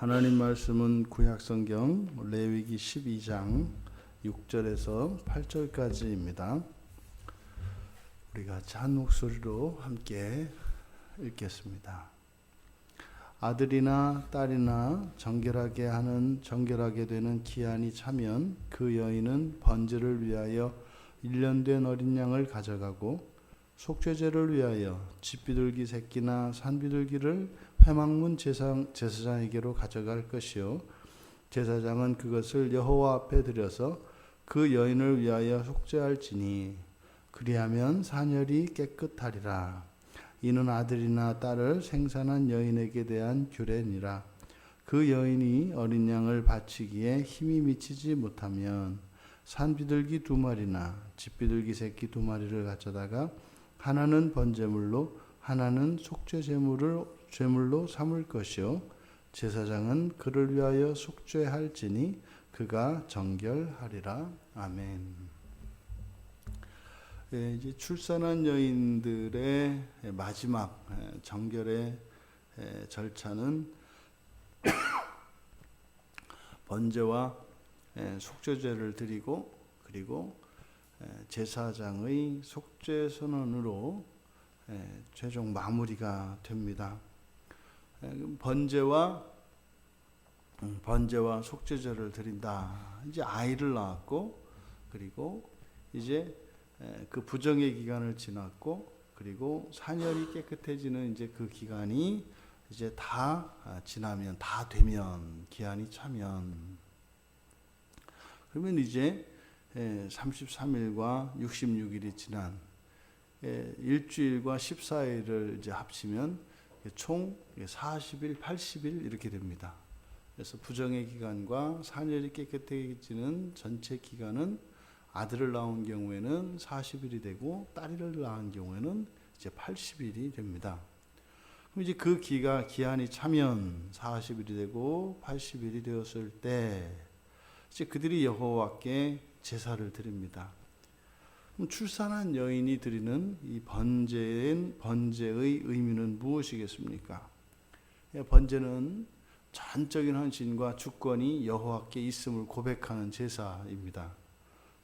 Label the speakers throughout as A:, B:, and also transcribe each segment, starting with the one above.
A: 하나님 말씀은 구약성경 레위기 12장 6절에서 8절까지입니다. 우리가 같이 한 목소리로 함께 읽겠습니다. 아들이나 딸이나 정결하게 되는 기한이 차면 그 여인은 번제를 위하여 1년 된 어린 양을 가져가고 속죄제를 위하여 집비둘기 새끼나 산비둘기를 회막문 제사장에게로 가져갈 것이요 제사장은 그것을 여호와 앞에 드려서 그 여인을 위하여 속죄할지니 그리하면 사녀리 깨끗하리라. 이는 아들이나 딸을 생산한 여인에게 대한 규례니라. 그 여인이 어린 양을 바치기에 힘이 미치지 못하면 산비둘기 2마리나 집비둘기 새끼 2마리를 가져다가 하나는 번제물로 하나는 속죄제물로 삼을 것이요 제사장은 그를 위하여 속죄할지니 그가 정결하리라. 아멘. 이제 출산한 여인들의 마지막 정결의 절차는 번제와 속죄제를 드리고 그리고 제사장의 속죄 선언으로 최종 마무리가 됩니다. 번제와 속죄제를 드린다. 이제 아이를 낳았고 그리고 이제 그 부정의 기간을 지났고 그리고 사녀리 깨끗해지는 이제 그 기간이 이제 다 지나면 다 되면 기한이 차면 그러면 이제 33일과 66일이 지난 일주일과 14일을 이제 합치면 총 40일, 80일 이렇게 됩니다. 그래서 부정의 기간과 사녀리 깨끗해지는 전체 기간은 아들을 낳은 경우에는 40일이 되고 딸을 낳은 경우에는 이제 80일이 됩니다. 그럼 이제 그 기한이 차면 40일이 되고 80일이 되었을 때 이제 그들이 여호와께 제사를 드립니다. 그럼 출산한 여인이 드리는 이 번제의 의미는 무엇이겠습니까? 번제는 전적인 헌신과 주권이 여호와께 있음을 고백하는 제사입니다.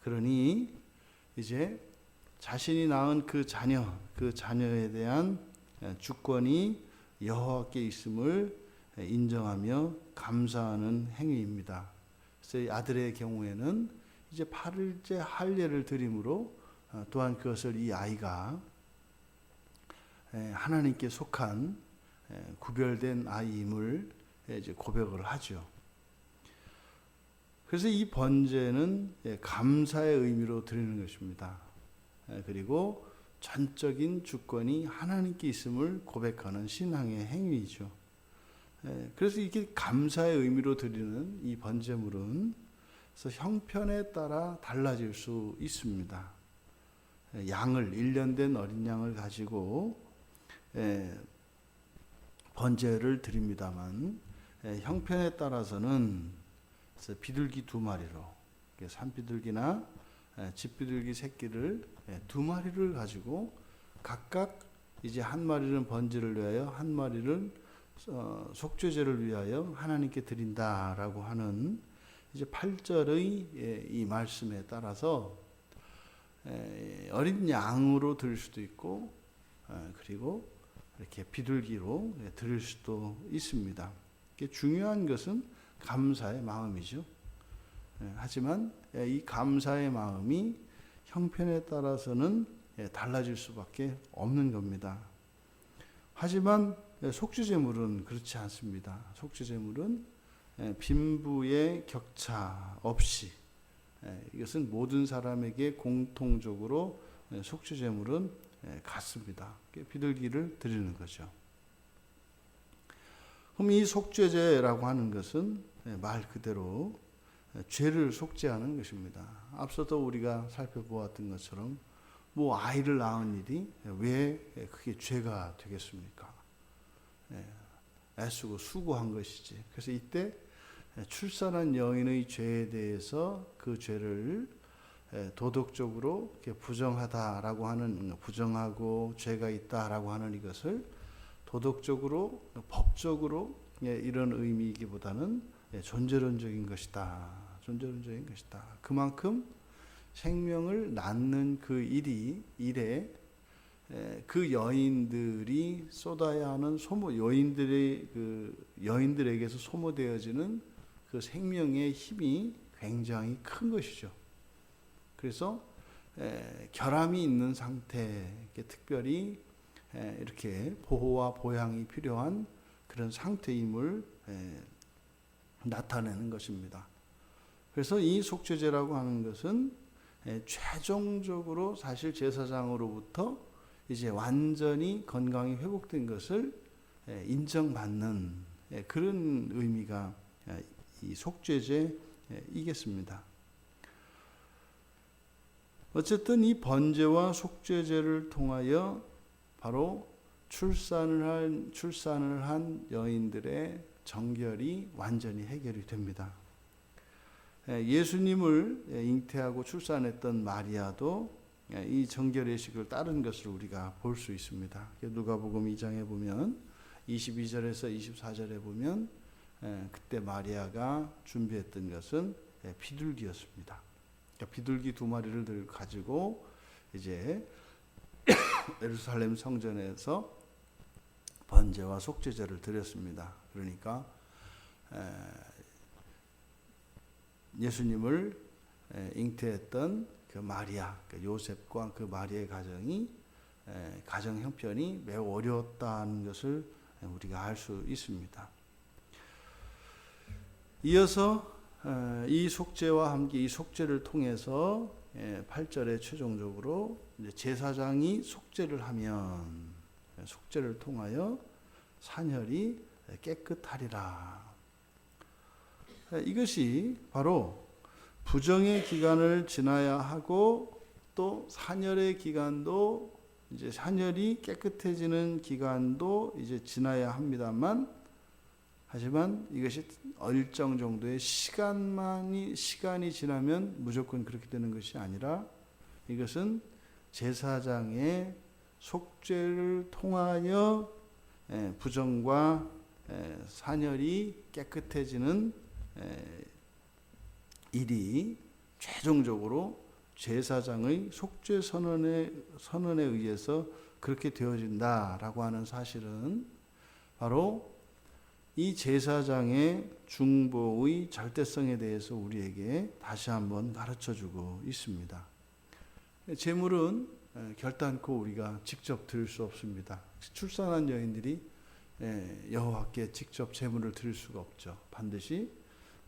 A: 그러니 이제 자신이 낳은 그 자녀에 대한 주권이 여호와께 있음을 인정하며 감사하는 행위입니다. 그래서 아들의 경우에는 이제 8일째 할례를 드림으로 또한 그것을 이 아이가 하나님께 속한 구별된 아이임을 이제 고백을 하죠. 그래서 이 번제는 감사의 의미로 드리는 것입니다. 그리고 전적인 주권이 하나님께 있음을 고백하는 신앙의 행위이죠. 그래서 이게 감사의 의미로 드리는 이 번제물은 그래서 형편에 따라 달라질 수 있습니다. 1년 된 어린 양을 가지고 번제를 드립니다만 형편에 따라서는 비둘기 2마리로 산비둘기나 집비둘기 새끼를 2마리를 가지고 각각 이제 한 마리는 번제를 위하여 한 마리를 속죄제를 위하여 하나님께 드린다라고 하는 이제 8절의 이 말씀에 따라서 어린 양으로 드릴 수도 있고 그리고 이렇게 비둘기로 드릴 수도 있습니다. 중요한 것은 감사의 마음이죠. 하지만 이 감사의 마음이 형편에 따라서는 달라질 수밖에 없는 겁니다. 하지만 속죄제물은 그렇지 않습니다. 속죄제물은 빈부의 격차 없이 이것은 모든 사람에게 공통적으로 속죄제물은 같습니다. 비둘기를 드리는 거죠. 그럼 이 속죄제라고 하는 것은 말 그대로 죄를 속죄하는 것입니다. 앞서도 우리가 살펴보았던 것처럼 뭐 아이를 낳은 일이 왜 그게 죄가 되겠습니까? 애쓰고 수고한 것이지. 그래서 이때 출산한 여인의 죄에 대해서 그 죄를 도덕적으로 부정하다라고 하는 부정하고 죄가 있다라고 하는 이것을 도덕적으로 법적으로 이런 의미이기보다는 존재론적인 것이다. 존재론적인 것이다. 그만큼 생명을 낳는 그 일에 그 여인들이 쏟아야 하는 여인들에게서 소모되어지는 그 생명의 힘이 굉장히 큰 것이죠. 그래서 결함이 있는 상태, 특별히 이렇게 보호와 보양이 필요한 그런 상태임을 나타내는 것입니다. 그래서 이 속죄제라고 하는 것은 최종적으로 사실 제사장으로부터 이제 완전히 건강이 회복된 것을 인정받는 그런 의미가 이 속죄제이겠습니다. 어쨌든 이 번제와 속죄제를 통하여 바로 출산을 한 여인들의 정결이 완전히 해결이 됩니다. 예수님을 잉태하고 출산했던 마리아도 이 정결의식을 따른 것을 우리가 볼 수 있습니다. 누가복음 2장에 보면 22절에서 24절에 보면 그때 마리아가 준비했던 것은 비둘기였습니다. 그러니까 비둘기 2마리를 가지고 이제 예루살렘 성전에서 번제와 속죄제를 드렸습니다. 그러니까 예수님을 잉태했던 그 마리아, 그 요셉과 그 마리아의 가정이 가정 형편이 매우 어려웠다는 것을 우리가 알 수 있습니다. 이어서 이 속죄와 함께 이 속죄를 통해서 8절에 최종적으로 제사장이 속죄를 하면 속죄를 통하여 산혈이 깨끗하리라. 이것이 바로 부정의 기간을 지나야 하고 또 산혈의 기간도 이제 산혈이 깨끗해지는 기간도 이제 지나야 합니다만, 하지만 이것이 일정 정도의 시간이 지나면 무조건 그렇게 되는 것이 아니라 이것은 제사장의 속죄를 통하여 부정과 산혈이 깨끗해지는 일이 최종적으로 제사장의 속죄 선언에 의해서 그렇게 되어진다라고 하는 사실은 바로 이 제사장의 중보의 절대성에 대해서 우리에게 다시 한번 가르쳐주고 있습니다. 제물은 결단코 우리가 직접 드릴 수 없습니다. 출산한 여인들이 여호와께 직접 제물을 드릴 수가 없죠. 반드시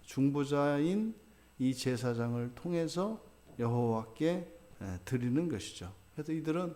A: 중보자인 이 제사장을 통해서 여호와께 드리는 것이죠. 그래서 이들은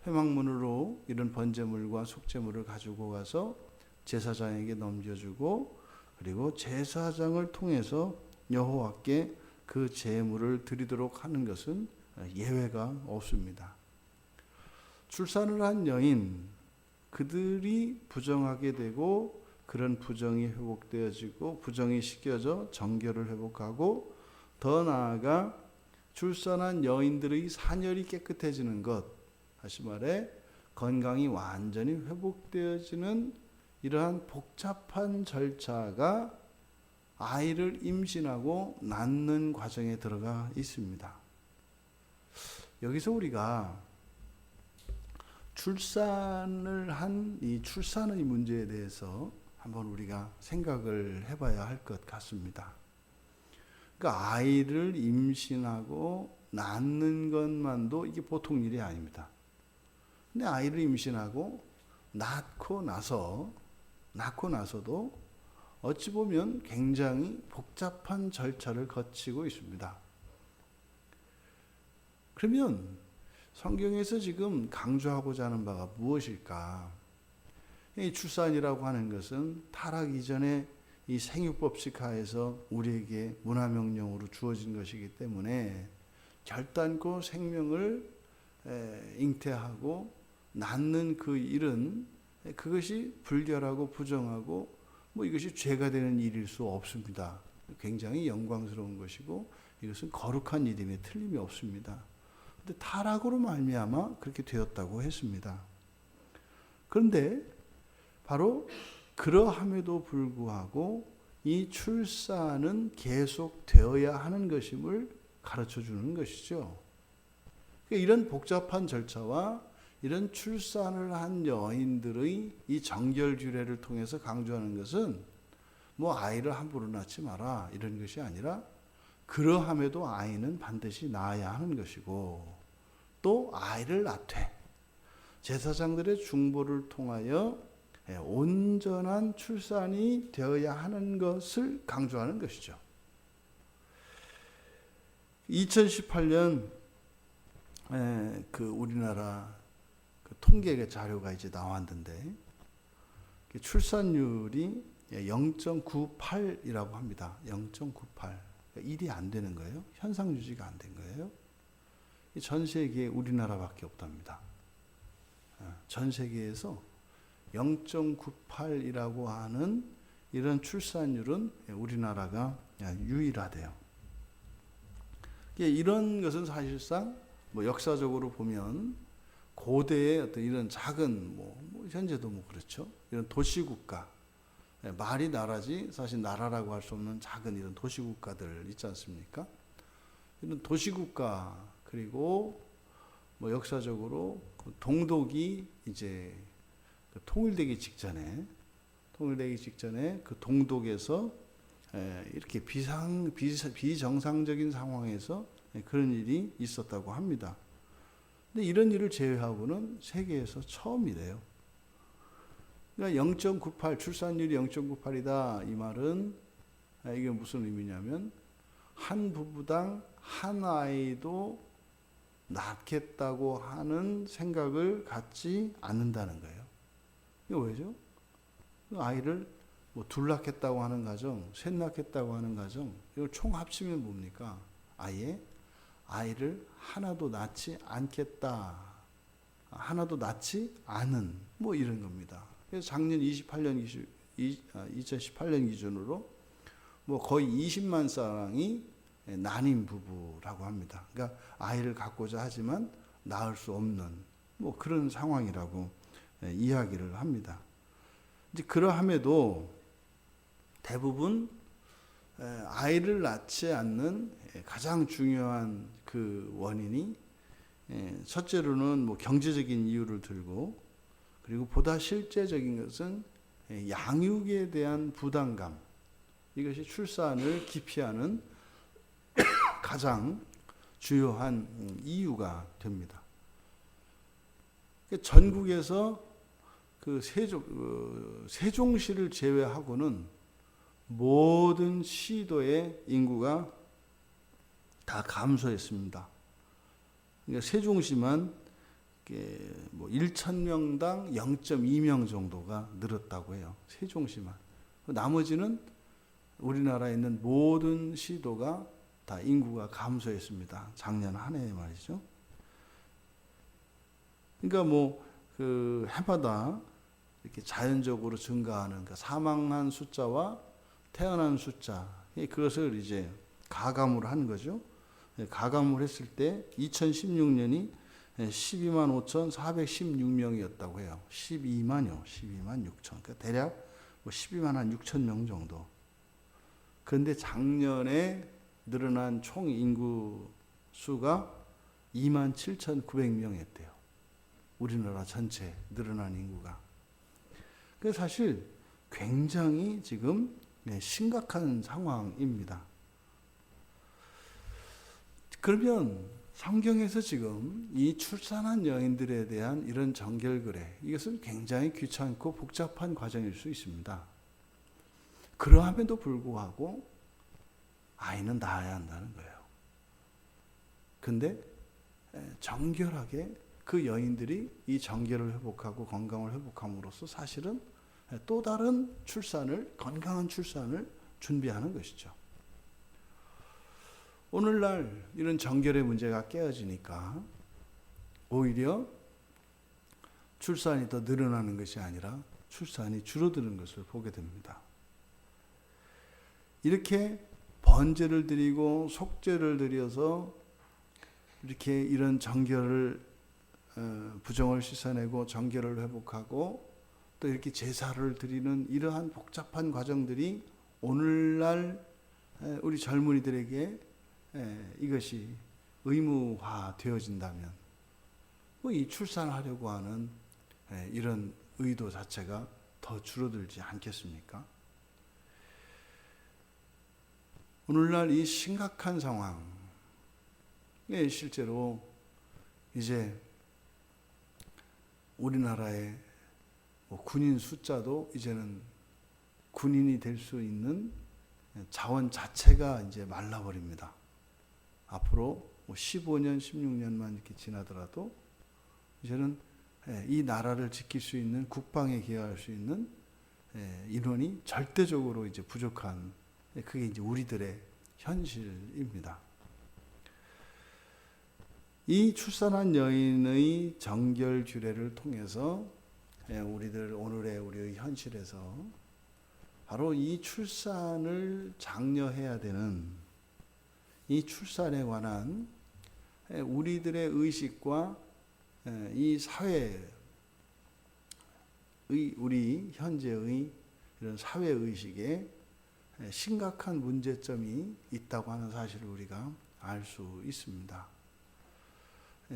A: 회막문으로 이런 번제물과 속죄물을 가지고 가서 제사장에게 넘겨주고, 그리고 제사장을 통해서 여호와께 그 제물을 드리도록 하는 것은 예외가 없습니다. 출산을 한 여인, 그들이 부정하게 되고 그런 부정이 회복되어지고 부정이 씻겨져 정결을 회복하고, 더 나아가 출산한 여인들의 산혈이 깨끗해지는 것, 다시 말해 건강이 완전히 회복되어지는 이러한 복잡한 절차가 아이를 임신하고 낳는 과정에 들어가 있습니다. 여기서 우리가 출산을 한 이 출산의 문제에 대해서 한번 우리가 생각을 해봐야 할 것 같습니다. 그러니까 아이를 임신하고 낳는 것만도 이게 보통 일이 아닙니다. 근데 아이를 임신하고 낳고 나서도 어찌 보면 굉장히 복잡한 절차를 거치고 있습니다. 그러면 성경에서 지금 강조하고자 하는 바가 무엇일까? 이 출산이라고 하는 것은 타락 이전에 이 생육법칙 하에서 우리에게 문화명령으로 주어진 것이기 때문에 결단코 생명을 잉태하고 낳는 그 일은 그것이 불결하고 부정하고 이것이 죄가 되는 일일 수 없습니다. 굉장히 영광스러운 것이고 이것은 거룩한 일임에 틀림이 없습니다. 근데 타락으로 말미암아 그렇게 되었다고 했습니다. 그런데 바로 그러함에도 불구하고 이 출산은 계속되어야 하는 것임을 가르쳐 주는 것이죠. 이런 복잡한 절차와 이런 출산을 한 여인들의 이 정결규례를 통해서 강조하는 것은 뭐 아이를 함부로 낳지 마라 이런 것이 아니라 그러함에도 아이는 반드시 낳아야 하는 것이고 또 아이를 낳되 제사장들의 중보를 통하여 온전한 출산이 되어야 하는 것을 강조하는 것이죠. 2018년 그 우리나라 그 통계 자료가 이제 나왔는데 출산율이 0.98이라고 합니다. 0.98. 1이 안 되는 거예요. 현상 유지가 안 된 거예요. 전 세계에 우리나라밖에 없답니다. 전 세계에서 0.98이라고 하는 이런 출산율은 우리나라가 유일하대요. 이런 것은 사실상 뭐 역사적으로 보면 고대의 어떤 이런 작은 뭐 현재도 뭐 그렇죠. 이런 도시국가, 말이 나라지 사실 나라라고 할 수 없는 작은 이런 도시국가들 있지 않습니까? 이런 도시국가 그리고 뭐 역사적으로 동독이 이제 통일되기 직전에 그 동독에서 이렇게 비정상적인 상황에서 그런 일이 있었다고 합니다. 근데 이런 일을 제외하고는 세계에서 처음이래요. 그러니까 0.98 출산율이 0.98이다 이 말은 이게 무슨 의미냐면 한 부부당 한 아이도 낳겠다고 하는 생각을 갖지 않는다는 거예요. 이거 왜죠? 아이를 뭐 둘 낳겠다고 하는 가정, 셋 낳겠다고 하는 가정, 이걸 총 합치면 뭡니까? 아예 아이를 하나도 낳지 않겠다, 하나도 낳지 않은 뭐 이런 겁니다. 그래서 작년 2018년 기준으로 뭐 거의 20만 쌍이 난임 부부라고 합니다. 그러니까 아이를 갖고자 하지만 낳을 수 없는 뭐 그런 상황이라고 이야기를 합니다. 이제 그러함에도 대부분 아이를 낳지 않는 가장 중요한 그 원인이 첫째로는 뭐 경제적인 이유를 들고 그리고 보다 실제적인 것은 양육에 대한 부담감, 이것이 출산을 기피하는 가장 주요한 이유가 됩니다. 전국에서 그 세종시를 제외하고는 모든 시도의 인구가 다 감소했습니다. 그러니까 세종시만 뭐 1,000명당 0.2명 정도가 늘었다고 해요. 세종시만. 나머지는 우리나라에 있는 모든 시도가 다 인구가 감소했습니다. 작년 한 해에 말이죠. 그러니까 뭐 그 해마다 이렇게 자연적으로 증가하는 그러니까 사망한 숫자와 태어난 숫자, 그것을 이제 가감을 한 거죠. 가감을 했을 때 2016년이 12만 5,416명이었다고 해요. 12만 6천. 그러니까 대략 뭐 12만 한 6천 명 정도. 그런데 작년에 늘어난 총 인구 수가 2만 7,900명이었대요. 우리나라 전체 늘어난 인구가. 그래서 사실 굉장히 지금 심각한 상황입니다. 그러면 성경에서 지금 이 출산한 여인들에 대한 이런 정결규례, 이것은 굉장히 귀찮고 복잡한 과정일 수 있습니다. 그러함에도 불구하고 아이는 낳아야 한다는 거예요. 근데 정결하게 그 여인들이 이 정결을 회복하고 건강을 회복함으로써 사실은 또 다른 출산을, 건강한 출산을 준비하는 것이죠. 오늘날 이런 정결의 문제가 깨어지니까 오히려 출산이 더 늘어나는 것이 아니라 출산이 줄어드는 것을 보게 됩니다. 이렇게 번제를 드리고 속죄를 드려서 이렇게 이런 정결을 부정을 씻어내고 정결을 회복하고 또 이렇게 제사를 드리는 이러한 복잡한 과정들이 오늘날 우리 젊은이들에게 이것이 의무화 되어진다면 이 출산하려고 하는 이런 의도 자체가 더 줄어들지 않겠습니까? 오늘날 이 심각한 상황에 실제로 이제 우리나라의 군인 숫자도 이제는 군인이 될 수 있는 자원 자체가 이제 말라버립니다. 앞으로 15년, 16년만 이렇게 지나더라도 이제는 이 나라를 지킬 수 있는 국방에 기여할 수 있는 인원이 절대적으로 이제 부족한 그게 이제 우리들의 현실입니다. 이 출산한 여인의 정결 규례를 통해서 우리들 오늘의 우리의 현실에서 바로 이 출산을 장려해야 되는 이 출산에 관한 우리들의 의식과 이 사회의 우리 현재의 이런 사회 의식에 심각한 문제점이 있다고 하는 사실을 우리가 알 수 있습니다.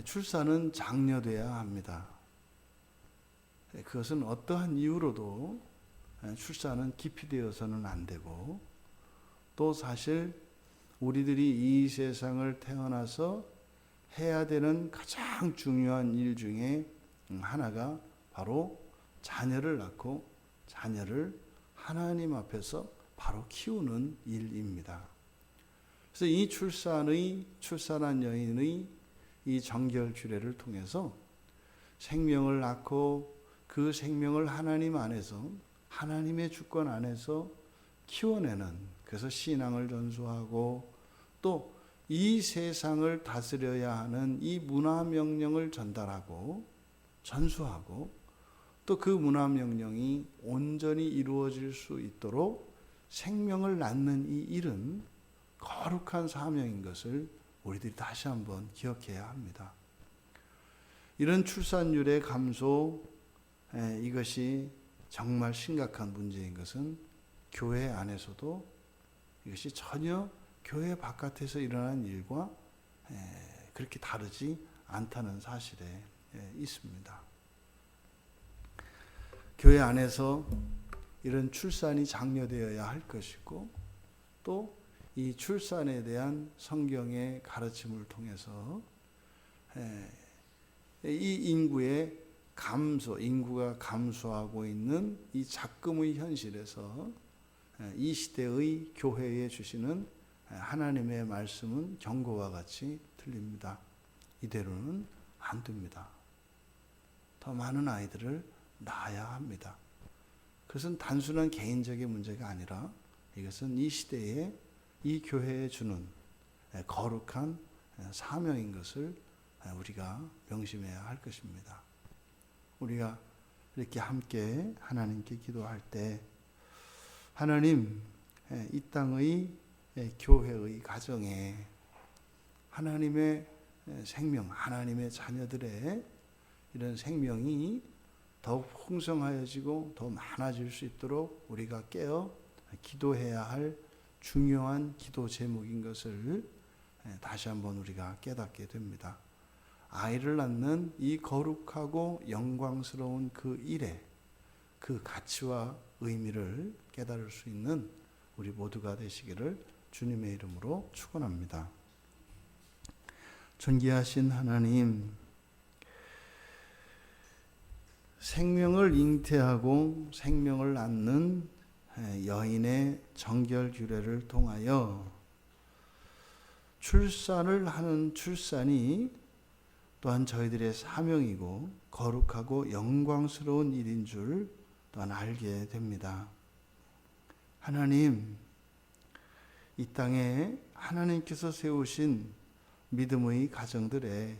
A: 출산은 장려돼야 합니다. 그것은 어떠한 이유로도 출산은 기피되어서는 안 되고, 또 사실 우리들이 이 세상을 태어나서 해야 되는 가장 중요한 일 중에 하나가 바로 자녀를 낳고 자녀를 하나님 앞에서 바로 키우는 일입니다. 그래서 이 출산한 여인의 이 정결 규례를 통해서 생명을 낳고 그 생명을 하나님 안에서, 하나님의 주권 안에서 키워내는, 그래서 신앙을 전수하고 또 이 세상을 다스려야 하는 이 문화 명령을 전달하고 전수하고 또 그 문화 명령이 온전히 이루어질 수 있도록 생명을 낳는 이 일은 거룩한 사명인 것을 우리들이 다시 한번 기억해야 합니다. 이런 출산율의 감소, 이것이 정말 심각한 문제인 것은 교회 안에서도 이것이 전혀 교회 바깥에서 일어난 일과 그렇게 다르지 않다는 사실에 있습니다. 교회 안에서 이런 출산이 장려되어야 할 것이고, 또 이 출산에 대한 성경의 가르침을 통해서 이 인구가 감소하고 있는 이 작금의 현실에서 이 시대의 교회에 주시는 하나님의 말씀은 경고와 같이 들립니다. 이대로는 안 됩니다. 더 많은 아이들을 낳아야 합니다. 그것은 단순한 개인적인 문제가 아니라 이것은 이 시대에 이 교회에 주는 거룩한 사명인 것을 우리가 명심해야 할 것입니다. 우리가 이렇게 함께 하나님께 기도할 때, 하나님, 이 땅의 교회의 가정에 하나님의 생명, 하나님의 자녀들의 이런 생명이 더욱 풍성하여지고 더 많아질 수 있도록 우리가 깨어 기도해야 할 중요한 기도 제목인 것을 다시 한번 우리가 깨닫게 됩니다. 아이를 낳는 이 거룩하고 영광스러운 그 일에 그 가치와 의미를 깨달을 수 있는 우리 모두가 되시기를 주님의 이름으로 축원합니다. 존귀하신 하나님, 생명을 잉태하고 생명을 낳는 여인의 정결 규례를 통하여 출산을 하는 출산이 또한 저희들의 사명이고 거룩하고 영광스러운 일인 줄 또한 알게 됩니다. 하나님, 이 땅에 하나님께서 세우신 믿음의 가정들에게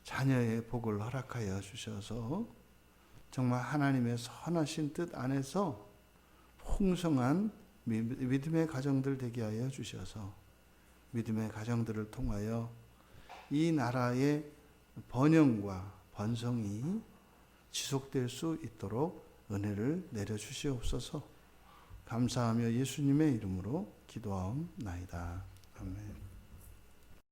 A: 자녀의 복을 허락하여 주셔서 정말 하나님의 선하신 뜻 안에서 풍성한 믿음의 가정들 되게 하여 주셔서 믿음의 가정들을 통하여 이 나라의 번영과 번성이 지속될 수 있도록 은혜를 내려주시옵소서. 감사하며 예수님의 이름으로 기도하옵나이다. 아멘.